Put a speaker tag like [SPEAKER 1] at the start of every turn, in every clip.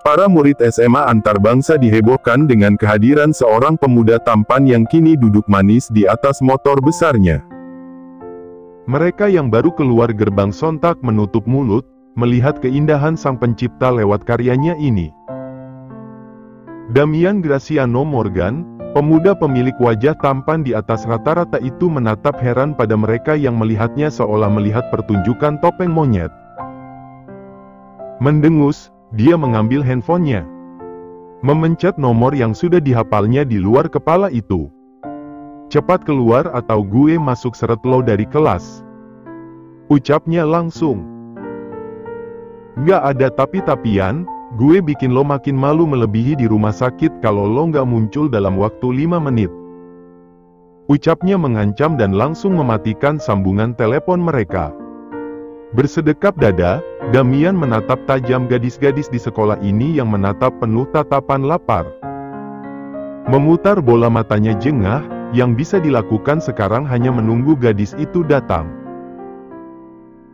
[SPEAKER 1] Para murid SMA antarbangsa dihebohkan dengan kehadiran seorang pemuda tampan yang kini duduk manis di atas motor besarnya. Mereka yang baru keluar gerbang sontak menutup mulut, melihat keindahan sang pencipta lewat karyanya ini. Damian Graciano Morgan, pemuda pemilik wajah tampan di atas rata-rata itu menatap heran pada mereka yang melihatnya seolah melihat pertunjukan topeng monyet. Mendengus, dia mengambil handphonenya. Memencet nomor yang sudah dihafalnya di luar kepala itu. Cepat keluar atau gue masuk seret lo dari kelas. Ucapnya langsung. Gak ada tapi-tapian. Gue bikin lo makin malu melebihi di rumah sakit kalau lo nggak muncul dalam waktu 5 menit. Ucapnya mengancam dan langsung mematikan sambungan telepon mereka. Bersedekap dada, Damian menatap tajam gadis-gadis di sekolah ini yang menatap penuh tatapan lapar. Memutar bola matanya jengah, yang bisa dilakukan sekarang hanya menunggu gadis itu datang.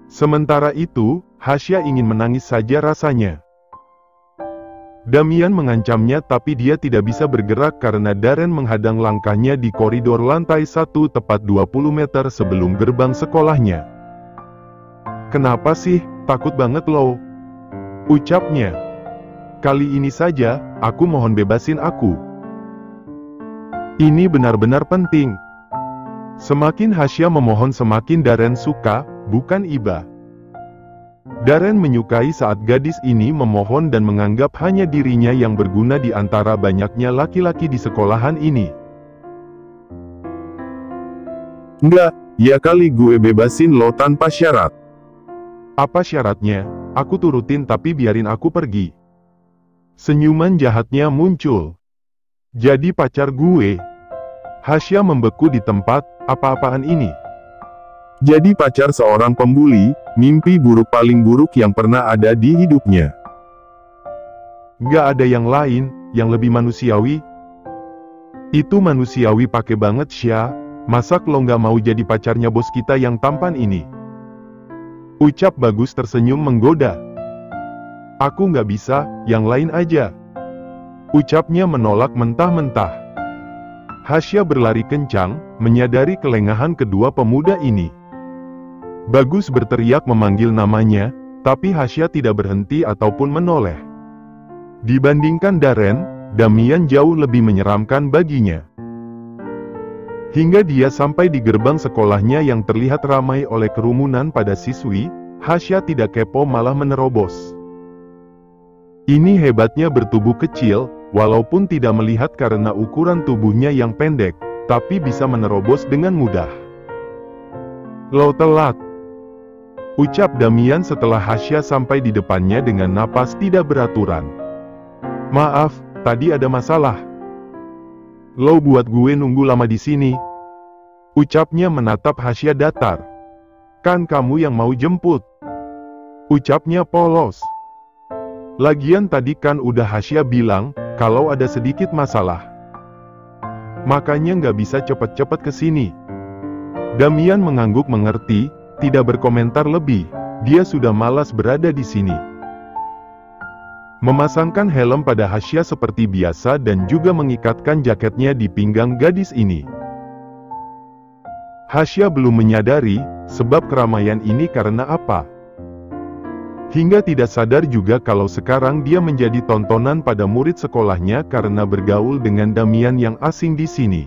[SPEAKER 1] Sementara itu, Hasya ingin menangis saja rasanya. Damian mengancamnya tapi dia tidak bisa bergerak karena Darren menghadang langkahnya di koridor lantai 1 tepat 20 meter sebelum gerbang sekolahnya. Kenapa sih, takut banget lo? Ucapnya. Kali ini saja, aku mohon bebasin aku. Ini benar-benar penting. Semakin Hasya memohon semakin Darren suka, bukan iba. Darren menyukai saat gadis ini memohon dan menganggap hanya dirinya yang berguna di antara banyaknya laki-laki di sekolahan ini. Enggak, ya kali gue bebasin lo tanpa syarat.
[SPEAKER 2] Apa syaratnya? Aku turutin tapi biarin aku pergi. Senyuman jahatnya muncul. Jadi pacar gue? Hasya membeku di tempat, apa-apaan ini?
[SPEAKER 1] Jadi pacar seorang pembuli, mimpi buruk paling buruk yang pernah ada di hidupnya.
[SPEAKER 2] Gak ada yang lain, yang lebih manusiawi? Itu manusiawi pakai banget Sya, masa lo gak mau jadi pacarnya bos kita yang tampan ini? Ucap Bagus tersenyum menggoda. Aku gak bisa, yang lain aja. Ucapnya menolak mentah-mentah. Hasya berlari kencang, menyadari kelengahan kedua pemuda ini. Bagus berteriak memanggil namanya, tapi Hasya tidak berhenti ataupun menoleh. Dibandingkan Darren, Damian jauh lebih menyeramkan baginya. Hingga dia sampai di gerbang sekolahnya yang terlihat ramai oleh kerumunan pada siswi, Hasya tidak kepo malah menerobos. Ini hebatnya bertubuh kecil, walaupun tidak melihat karena ukuran tubuhnya yang pendek, tapi bisa menerobos dengan mudah. Lo telat. Ucap Damian setelah Hasya sampai di depannya dengan napas tidak beraturan. Maaf, tadi ada masalah. Lo buat gue nunggu lama di sini. Ucapnya menatap Hasya datar. Kan kamu yang mau jemput. Ucapnya polos. Lagian tadi kan udah Hasya bilang, kalau ada sedikit masalah. Makanya nggak bisa cepet-cepet kesini. Damian mengangguk mengerti, tidak berkomentar lebih, dia sudah malas berada di sini. Memasangkan helm pada Hasya seperti biasa dan juga mengikatkan jaketnya di pinggang gadis ini. Hasya belum menyadari, sebab keramaian ini karena apa. Hingga tidak sadar juga kalau sekarang dia menjadi tontonan pada murid sekolahnya karena bergaul dengan Damian yang asing di sini.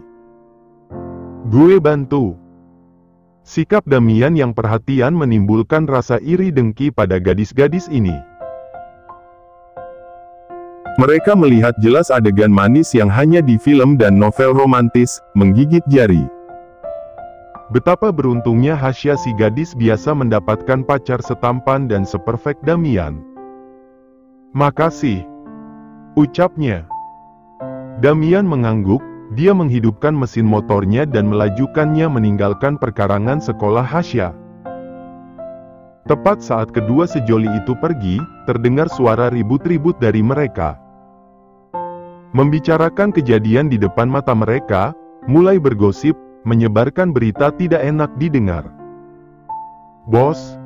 [SPEAKER 2] Gue bantu. Sikap Damian yang perhatian menimbulkan rasa iri dengki pada gadis-gadis ini.
[SPEAKER 1] Mereka melihat jelas adegan manis yang hanya di film dan novel romantis, menggigit jari.
[SPEAKER 2] Betapa beruntungnya Hasya si gadis biasa mendapatkan pacar setampan dan seperfect Damian. Makasih. Ucapnya. Damian mengangguk. Dia menghidupkan mesin motornya dan melajukannya meninggalkan perkarangan sekolah Hasya. Tepat saat kedua sejoli itu pergi, terdengar suara ribut-ribut dari mereka. Membicarakan kejadian di depan mata mereka, mulai bergosip, menyebarkan berita tidak enak didengar. Bos,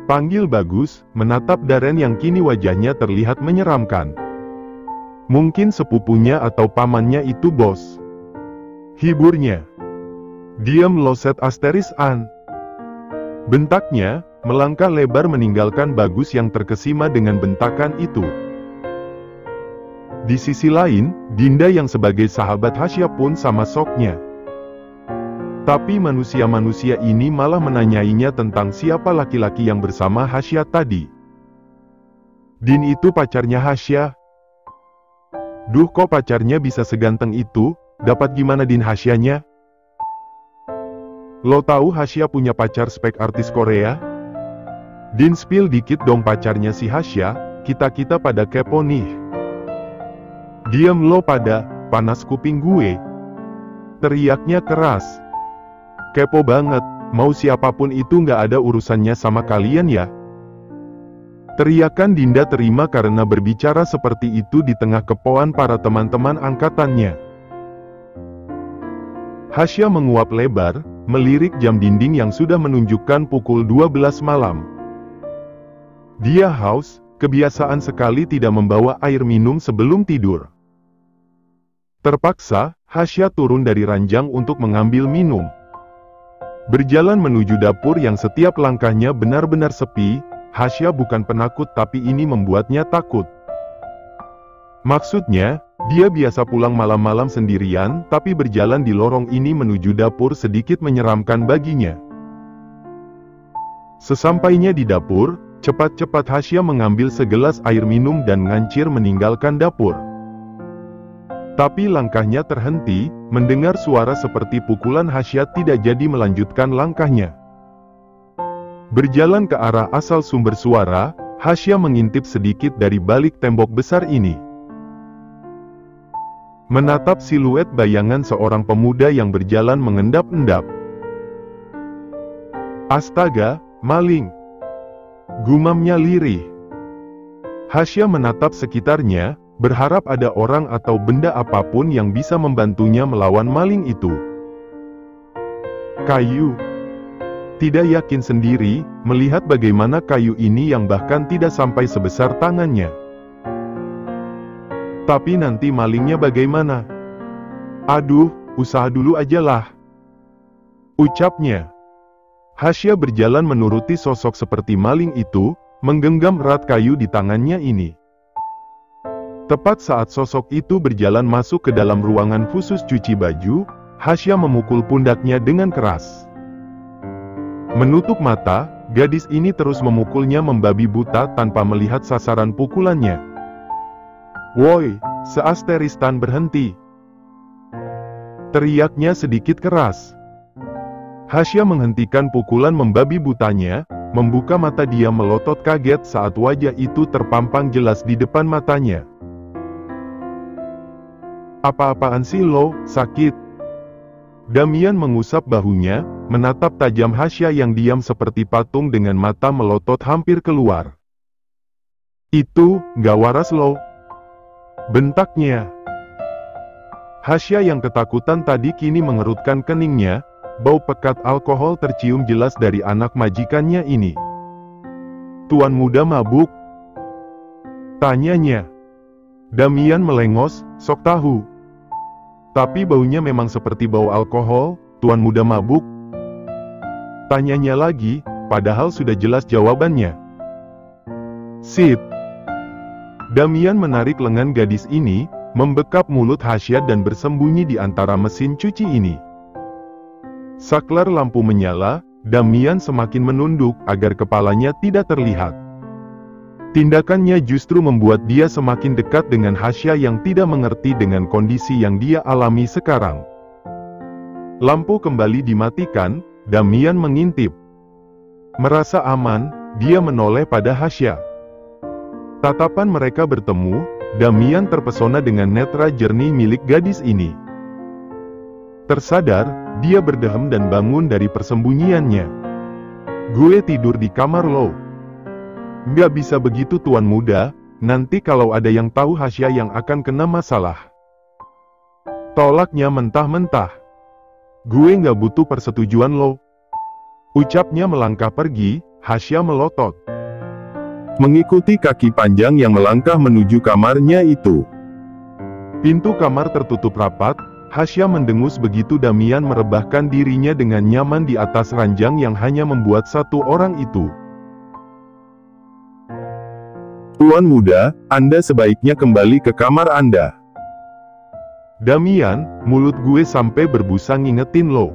[SPEAKER 1] Panggil Bagus, menatap Darren yang kini wajahnya terlihat menyeramkan. Mungkin sepupunya atau pamannya itu bos. Hiburnya. Diam lo set asteris an. Bentaknya, melangkah lebar meninggalkan Bagus yang terkesima dengan bentakan itu. Di sisi lain, Dinda yang sebagai sahabat Hasya pun sama soknya. Tapi manusia-manusia ini malah menanyainya tentang siapa laki-laki yang bersama Hasya tadi. Din itu pacarnya Hasya. Duh, kok pacarnya bisa seganteng itu? Dapat gimana Din Hasyanya? Lo tahu Hasya punya pacar spek artis Korea? Din spill dikit dong pacarnya si Hasya, kita-kita pada kepo nih. Diam lo pada, panas kuping gue. Teriaknya keras. Kepo banget, mau siapapun itu nggak ada urusannya sama kalian ya. Teriakan Dinda terima karena berbicara seperti itu di tengah kepoan para teman-teman angkatannya. Hasya menguap lebar, melirik jam dinding yang sudah menunjukkan pukul 12 malam. Dia haus, kebiasaan sekali tidak membawa air minum sebelum tidur. Terpaksa, Hasya turun dari ranjang untuk mengambil minum. Berjalan menuju dapur yang setiap langkahnya benar-benar sepi, Hasya bukan penakut tapi ini membuatnya takut. Maksudnya, dia biasa pulang malam-malam sendirian, tapi berjalan di lorong ini menuju dapur sedikit menyeramkan baginya. Sesampainya di dapur, cepat-cepat Hasya mengambil segelas air minum dan ngancir meninggalkan dapur. Tapi langkahnya terhenti, mendengar suara seperti pukulan Hasya tidak jadi melanjutkan langkahnya. Berjalan ke arah asal sumber suara, Hasya mengintip sedikit dari balik tembok besar ini. Menatap siluet bayangan seorang pemuda yang berjalan mengendap-endap. Astaga, maling! Gumamnya lirih. Hasya menatap sekitarnya, berharap ada orang atau benda apapun yang bisa membantunya melawan maling itu. Kayu. Tidak yakin sendiri, melihat bagaimana kayu ini yang bahkan tidak sampai sebesar tangannya. Tapi nanti malingnya bagaimana? Aduh, usaha dulu ajalah. Ucapnya. Hasya berjalan menuruti sosok seperti maling itu, menggenggam erat kayu di tangannya ini. Tepat saat sosok itu berjalan masuk ke dalam ruangan khusus cuci baju, Hasya memukul pundaknya dengan keras. Menutup mata, gadis ini terus memukulnya membabi buta tanpa melihat sasaran pukulannya. Woi, seasteristan berhenti! Teriaknya sedikit keras. Hasya menghentikan pukulan membabi butanya, membuka mata dia melotot kaget saat wajah itu terpampang jelas di depan matanya. Apa-apaan sih lo, sakit? Damian mengusap bahunya, menatap tajam Hasya yang diam seperti patung dengan mata melotot hampir keluar. Itu, gak waras lo. Bentaknya. Hasya yang ketakutan tadi kini mengerutkan keningnya, bau pekat alkohol tercium jelas dari anak majikannya ini. Tuan muda mabuk? Tanyanya. Damian melengos, sok tahu. Tapi baunya memang seperti bau alkohol, tuan muda mabuk? Tanyanya lagi, padahal sudah jelas jawabannya. Sit. Damian menarik lengan gadis ini, membekap mulut Hasya dan bersembunyi di antara mesin cuci ini. Saklar lampu menyala, Damian semakin menunduk agar kepalanya tidak terlihat. Tindakannya justru membuat dia semakin dekat dengan Hasya yang tidak mengerti dengan kondisi yang dia alami sekarang. Lampu kembali dimatikan, Damian mengintip. Merasa aman, dia menoleh pada Hasya. Tatapan mereka bertemu, Damian terpesona dengan netra jernih milik gadis ini. Tersadar, dia berdehem dan bangun dari persembunyiannya. Gue tidur di kamar lo. Nggak bisa begitu tuan muda, nanti kalau ada yang tahu Hasya yang akan kena masalah. Tolaknya mentah-mentah. Gue nggak butuh persetujuan lo. Ucapnya melangkah pergi, Hasya melotot,
[SPEAKER 2] mengikuti kaki panjang yang melangkah menuju kamarnya itu.
[SPEAKER 1] Pintu kamar tertutup rapat. Hasya mendengus begitu Damian merebahkan dirinya dengan nyaman di atas ranjang yang hanya membuat satu orang itu.
[SPEAKER 2] Tuan muda, Anda sebaiknya kembali ke kamar Anda.
[SPEAKER 1] Damian, mulut gue sampai berbusa ngingetin lo.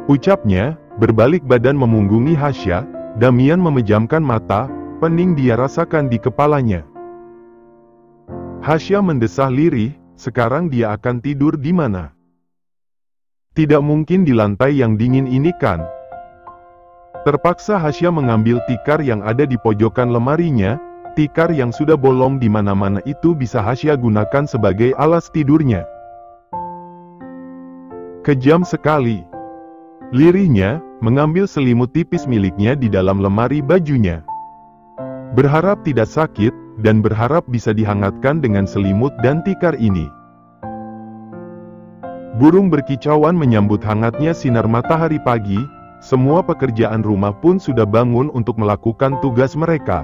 [SPEAKER 1] Ucapnya, berbalik badan memunggungi Hasya. Damian memejamkan mata, pening dia rasakan di kepalanya. Hasya mendesah lirih. Sekarang dia akan tidur di mana? Tidak mungkin di lantai yang dingin ini kan? Terpaksa Hasya mengambil tikar yang ada di pojokan lemarinya. Tikar yang sudah bolong di mana-mana itu bisa Hasya gunakan sebagai alas tidurnya. Kejam sekali. Lirihnya, mengambil selimut tipis miliknya di dalam lemari bajunya. Berharap tidak sakit, dan berharap bisa dihangatkan dengan selimut dan tikar ini. Burung berkicauan menyambut hangatnya sinar matahari pagi. Semua pekerjaan rumah pun sudah bangun untuk melakukan tugas mereka.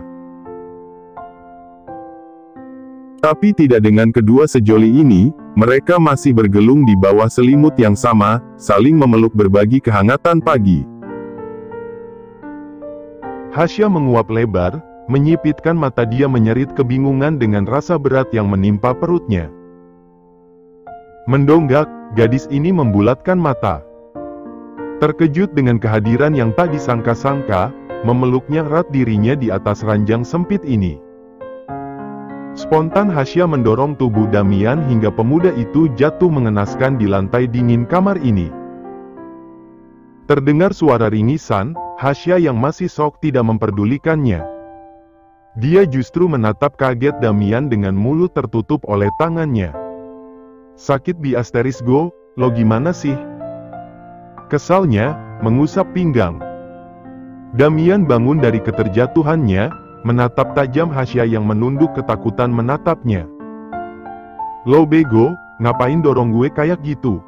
[SPEAKER 2] Tapi tidak dengan kedua sejoli ini. Mereka masih bergelung di bawah selimut yang sama, saling memeluk berbagi kehangatan pagi.
[SPEAKER 1] Hasya menguap lebar, menyipitkan mata dia menyerit kebingungan dengan rasa berat yang menimpa perutnya. Mendonggak, gadis ini membulatkan mata. Terkejut dengan kehadiran yang tak disangka-sangka, memeluknya erat dirinya di atas ranjang sempit ini. Spontan Hasya mendorong tubuh Damian hingga pemuda itu jatuh mengenaskan di lantai dingin kamar ini. Terdengar suara ringisan, Hasya yang masih shock tidak memperdulikannya. Dia justru menatap kaget Damian dengan mulut tertutup oleh tangannya. Sakit bi asteris go, lo gimana sih? Kesalnya, mengusap pinggang. Damian bangun dari keterjatuhannya, menatap tajam Hasya yang menunduk ketakutan menatapnya. Lo bego, ngapain dorong gue kayak gitu?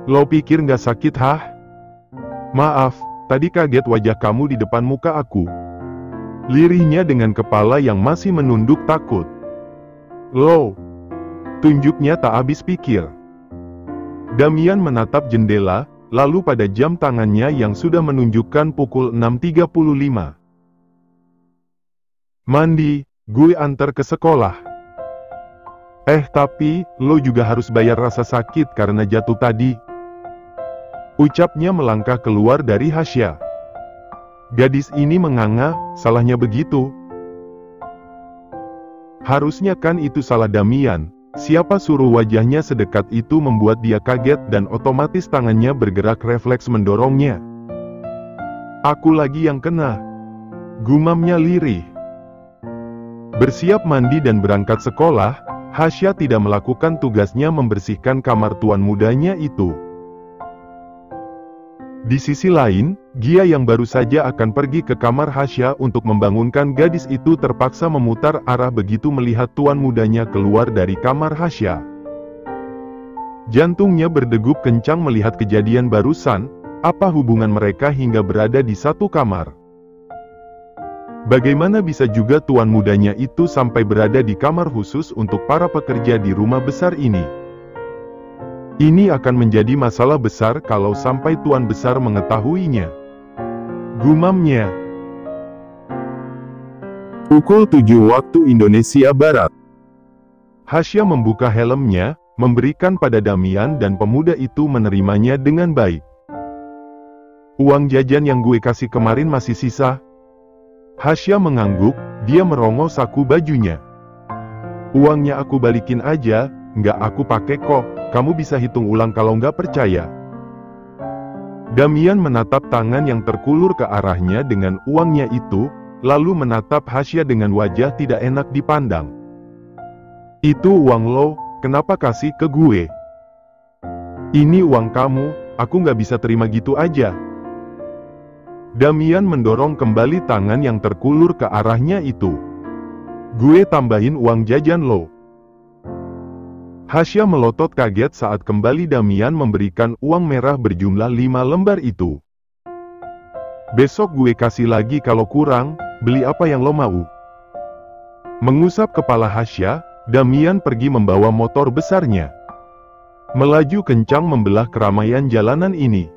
[SPEAKER 1] Lo pikir nggak sakit hah? Maaf, tadi kaget wajah kamu di depan muka aku. Lirihnya dengan kepala yang masih menunduk takut. Lo, tunjuknya tak habis pikir. Damian menatap jendela, lalu pada jam tangannya yang sudah menunjukkan pukul 6.35. Mandi, gue antar ke sekolah. Tapi, lo juga harus bayar rasa sakit karena jatuh tadi. Ucapnya melangkah keluar dari Hasya. Gadis ini menganga, salahnya begitu. Harusnya kan itu salah Damian. Siapa suruh wajahnya sedekat itu membuat dia kaget dan otomatis tangannya bergerak refleks mendorongnya. Aku lagi yang kena. Gumamnya lirih. Bersiap mandi dan berangkat sekolah, Hasya tidak melakukan tugasnya membersihkan kamar tuan mudanya itu. Di sisi lain, Gia yang baru saja akan pergi ke kamar Hasya untuk membangunkan gadis itu terpaksa memutar arah begitu melihat tuan mudanya keluar dari kamar Hasya. Jantungnya berdegup kencang melihat kejadian barusan. Apa hubungan mereka hingga berada di satu kamar? Bagaimana bisa juga tuan mudanya itu sampai berada di kamar khusus untuk para pekerja di rumah besar ini? Ini akan menjadi masalah besar kalau sampai tuan besar mengetahuinya. Gumamnya.
[SPEAKER 2] Pukul 7 waktu Indonesia Barat.
[SPEAKER 1] Hasya membuka helmnya, memberikan pada Damian dan pemuda itu menerimanya dengan baik. Uang jajan yang gue kasih kemarin masih sisa. Hasya mengangguk, dia merongos saku bajunya. Uangnya aku balikin aja, nggak aku pakai kok, kamu bisa hitung ulang kalau nggak percaya. Damian menatap tangan yang terkulur ke arahnya dengan uangnya itu, lalu menatap Hasya dengan wajah tidak enak dipandang. Itu uang lo, kenapa kasih ke gue? Ini uang kamu, aku nggak bisa terima gitu aja. Damian mendorong kembali tangan yang terkulur ke arahnya itu. Gue tambahin uang jajan lo. Hasya melotot kaget saat kembali Damian memberikan uang merah berjumlah 5 lembar itu. Besok gue kasih lagi kalau kurang, beli apa yang lo mau. Mengusap kepala Hasya, Damian pergi membawa motor besarnya. Melaju kencang membelah keramaian jalanan ini.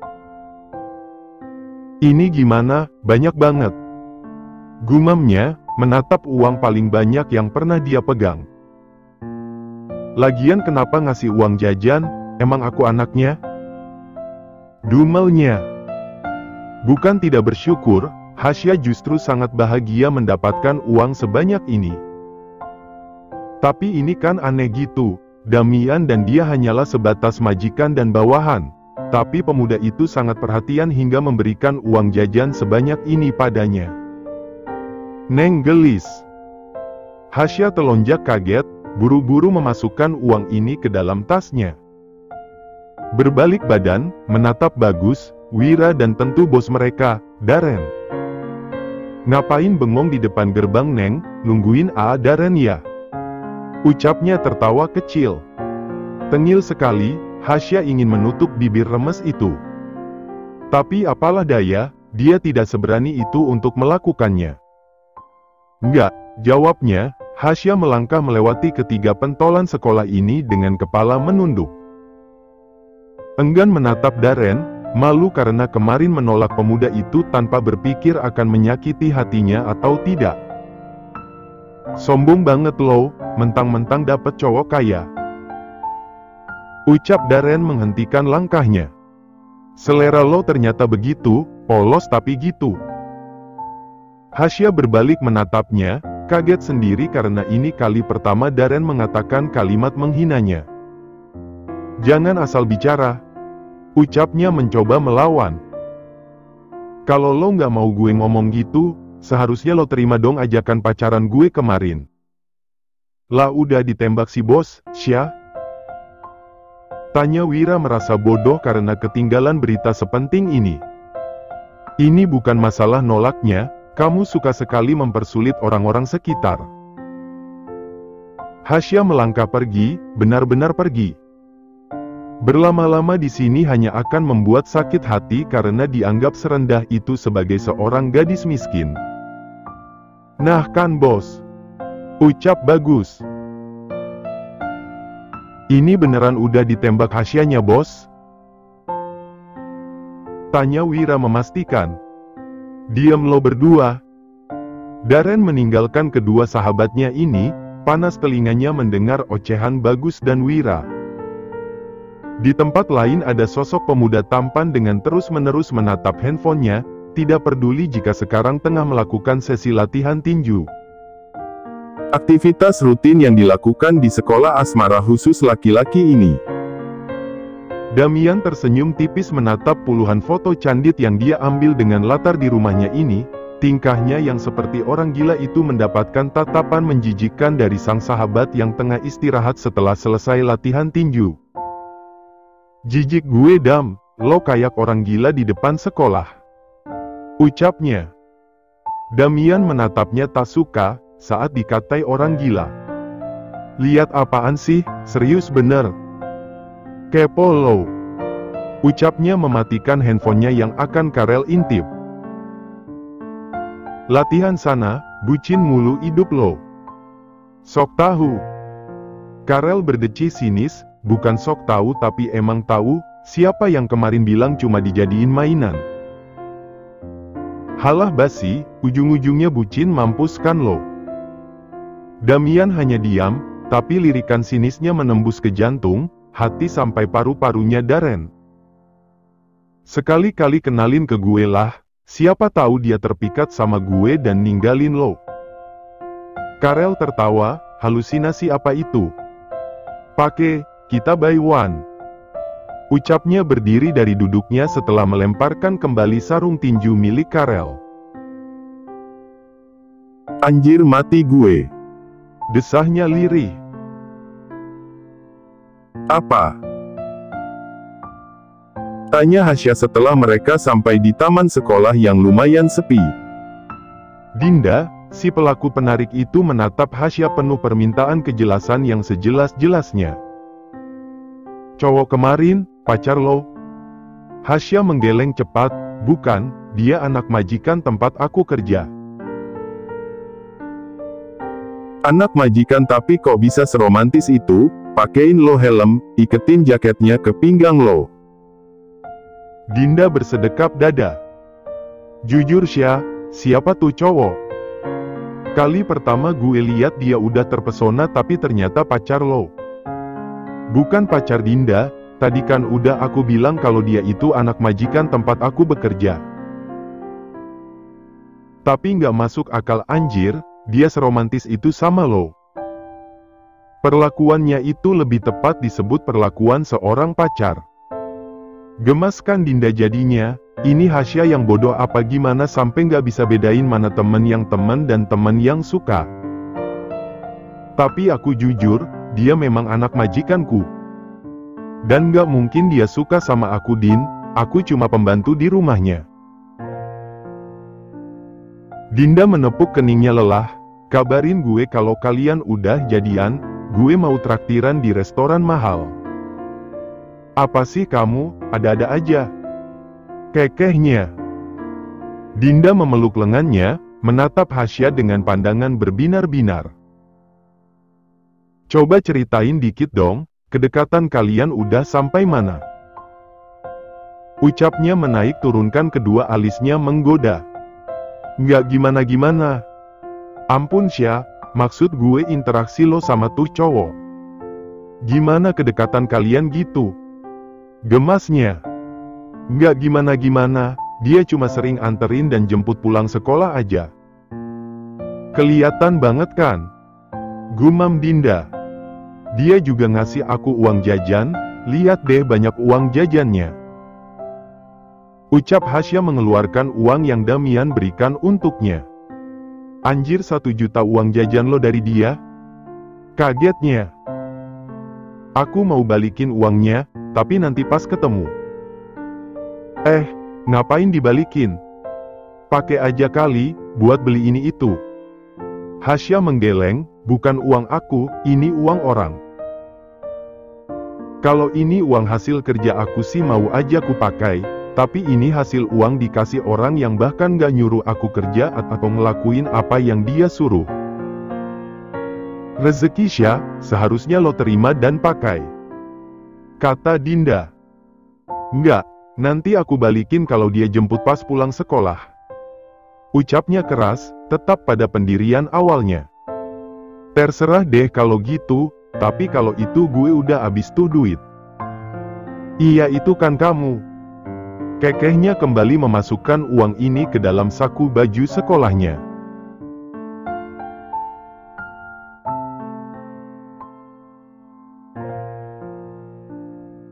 [SPEAKER 1] Ini gimana, banyak banget. Gumamnya, menatap uang paling banyak yang pernah dia pegang. Lagian kenapa ngasih uang jajan, emang aku anaknya? Dumelnya. Bukan tidak bersyukur, Hasya justru sangat bahagia mendapatkan uang sebanyak ini. Tapi ini kan aneh gitu, Damian dan dia hanyalah sebatas majikan dan bawahan. Tapi pemuda itu sangat perhatian hingga memberikan uang jajan sebanyak ini padanya. Neng gelis. Hasya telonjak kaget, buru-buru memasukkan uang ini ke dalam tasnya. Berbalik badan, menatap Bagus, Wira dan tentu bos mereka, Darren. Ngapain bengong di depan gerbang Neng, nungguin Darren ya? Ucapnya tertawa kecil. Tengil sekali, Hasya ingin menutup bibir remes itu. Tapi apalah daya, dia tidak seberani itu untuk melakukannya. Enggak, jawabnya, Hasya melangkah melewati ketiga pentolan sekolah ini dengan kepala menunduk. Enggan menatap Darren, malu karena kemarin menolak pemuda itu tanpa berpikir akan menyakiti hatinya atau tidak. Sombong banget lo, mentang-mentang dapet cowok kaya. Ucap Darren menghentikan langkahnya. Selera lo ternyata begitu, polos tapi gitu. Hasya berbalik menatapnya, kaget sendiri karena ini kali pertama Darren mengatakan kalimat menghinanya. Jangan asal bicara. Ucapnya mencoba melawan. Kalau lo nggak mau gue ngomong gitu, seharusnya lo terima dong ajakan pacaran gue kemarin. Lah udah ditembak si bos, Syah? Tanya Wira merasa bodoh karena ketinggalan berita sepenting ini. Ini bukan masalah nolaknya, kamu suka sekali mempersulit orang-orang sekitar. Hasya melangkah pergi, benar-benar pergi. Berlama-lama di sini hanya akan membuat sakit hati karena dianggap serendah itu sebagai seorang gadis miskin. Nah kan bos. Ucap Bagus. Ini beneran udah ditembak Hasyanya bos? Tanya Wira memastikan. Diam lo berdua. Darren meninggalkan kedua sahabatnya ini, panas telinganya mendengar ocehan Bagus dan Wira. Di tempat lain ada sosok pemuda tampan dengan terus-menerus menatap handphonenya, tidak peduli jika sekarang tengah melakukan sesi latihan tinju. Aktivitas rutin yang dilakukan di sekolah asmara khusus laki-laki ini. Damian tersenyum tipis menatap puluhan foto candid yang dia ambil dengan latar di rumahnya ini, tingkahnya yang seperti orang gila itu mendapatkan tatapan menjijikkan dari sang sahabat yang tengah istirahat setelah selesai latihan tinju. Jijik gue Dam, lo kayak orang gila di depan sekolah. Ucapnya. Damian menatapnya tak suka, saat dikatai orang gila. Lihat apaan sih, serius bener. Kepo lo. Ucapnya mematikan handphonenya yang akan Karel intip. Latihan sana, bucin mulu hidup lo. Sok tahu. Karel berdeci sinis, bukan sok tahu tapi emang tahu, siapa yang kemarin bilang cuma dijadiin mainan. Halah basi, ujung-ujungnya bucin mampus kan lo. Damian hanya diam, tapi lirikan sinisnya menembus ke jantung, hati sampai paru-parunya Darren. Sekali-kali kenalin ke gue lah, siapa tahu dia terpikat sama gue dan ninggalin lo. Karel tertawa, halusinasi apa itu? Pake, kita buy one. Ucapnya berdiri dari duduknya setelah melemparkan kembali sarung tinju milik Karel. Anjir mati gue. Desahnya lirih. Apa? Tanya Hasya setelah mereka sampai di taman sekolah yang lumayan sepi. Dinda, si pelaku penarik itu menatap Hasya penuh permintaan kejelasan yang sejelas-jelasnya. Cowok kemarin, pacar lo? Hasya menggeleng cepat, bukan, dia anak majikan tempat aku kerja.
[SPEAKER 2] Anak majikan tapi kok bisa seromantis itu? Pakein lo helm, iketin jaketnya ke pinggang lo.
[SPEAKER 1] Dinda bersedekap dada. Jujur Sya, siapa tuh cowok? Kali pertama gue lihat dia udah terpesona tapi ternyata pacar lo. Bukan pacar Dinda, tadi kan udah aku bilang kalau dia itu anak majikan tempat aku bekerja. Tapi nggak masuk akal anjir, dia seromantis itu sama lo. Perlakuannya itu lebih tepat disebut perlakuan seorang pacar. Gemas kan Dinda jadinya, ini Hasya yang bodoh apa gimana sampai nggak bisa bedain mana temen yang temen dan temen yang suka. Tapi aku jujur, dia memang anak majikanku. Dan nggak mungkin dia suka sama aku Din, aku cuma pembantu di rumahnya. Dinda menepuk keningnya lelah, kabarin gue kalau kalian udah jadian, gue mau traktiran di restoran mahal. Apa sih kamu, ada-ada aja. Kekehnya. Dinda memeluk lengannya, menatap Hasya dengan pandangan berbinar-binar. Coba ceritain dikit dong, kedekatan kalian udah sampai mana? Ucapnya menaik turunkan kedua alisnya menggoda. Nggak gimana-gimana. Ampun Sya, maksud gue interaksi lo sama tuh cowok. Gimana kedekatan kalian gitu? Gemasnya. Nggak gimana-gimana, dia cuma sering anterin dan jemput pulang sekolah aja. Kelihatan banget kan? Gumam Dinda. Dia juga ngasih aku uang jajan, lihat deh banyak uang jajannya. Ucap Hasya mengeluarkan uang yang Damian berikan untuknya. Anjir 1 juta uang jajan lo dari dia? Kagetnya. Aku mau balikin uangnya, tapi nanti pas ketemu. Ngapain dibalikin? Pakai aja kali, buat beli ini itu. Hasya menggeleng, bukan uang aku, ini uang orang. Kalau ini uang hasil kerja aku sih mau aja ku pakai, tapi ini hasil uang dikasih orang yang bahkan gak nyuruh aku kerja atau ngelakuin apa yang dia suruh. Rezeki Sya, seharusnya lo terima dan pakai. Kata Dinda. Enggak, nanti aku balikin kalau dia jemput pas pulang sekolah. Ucapnya keras, tetap pada pendirian awalnya. Terserah deh kalau gitu, tapi kalau itu gue udah habis tuh duit. Iya itu kan kamu. Kekehnya kembali memasukkan uang ini ke dalam saku baju sekolahnya.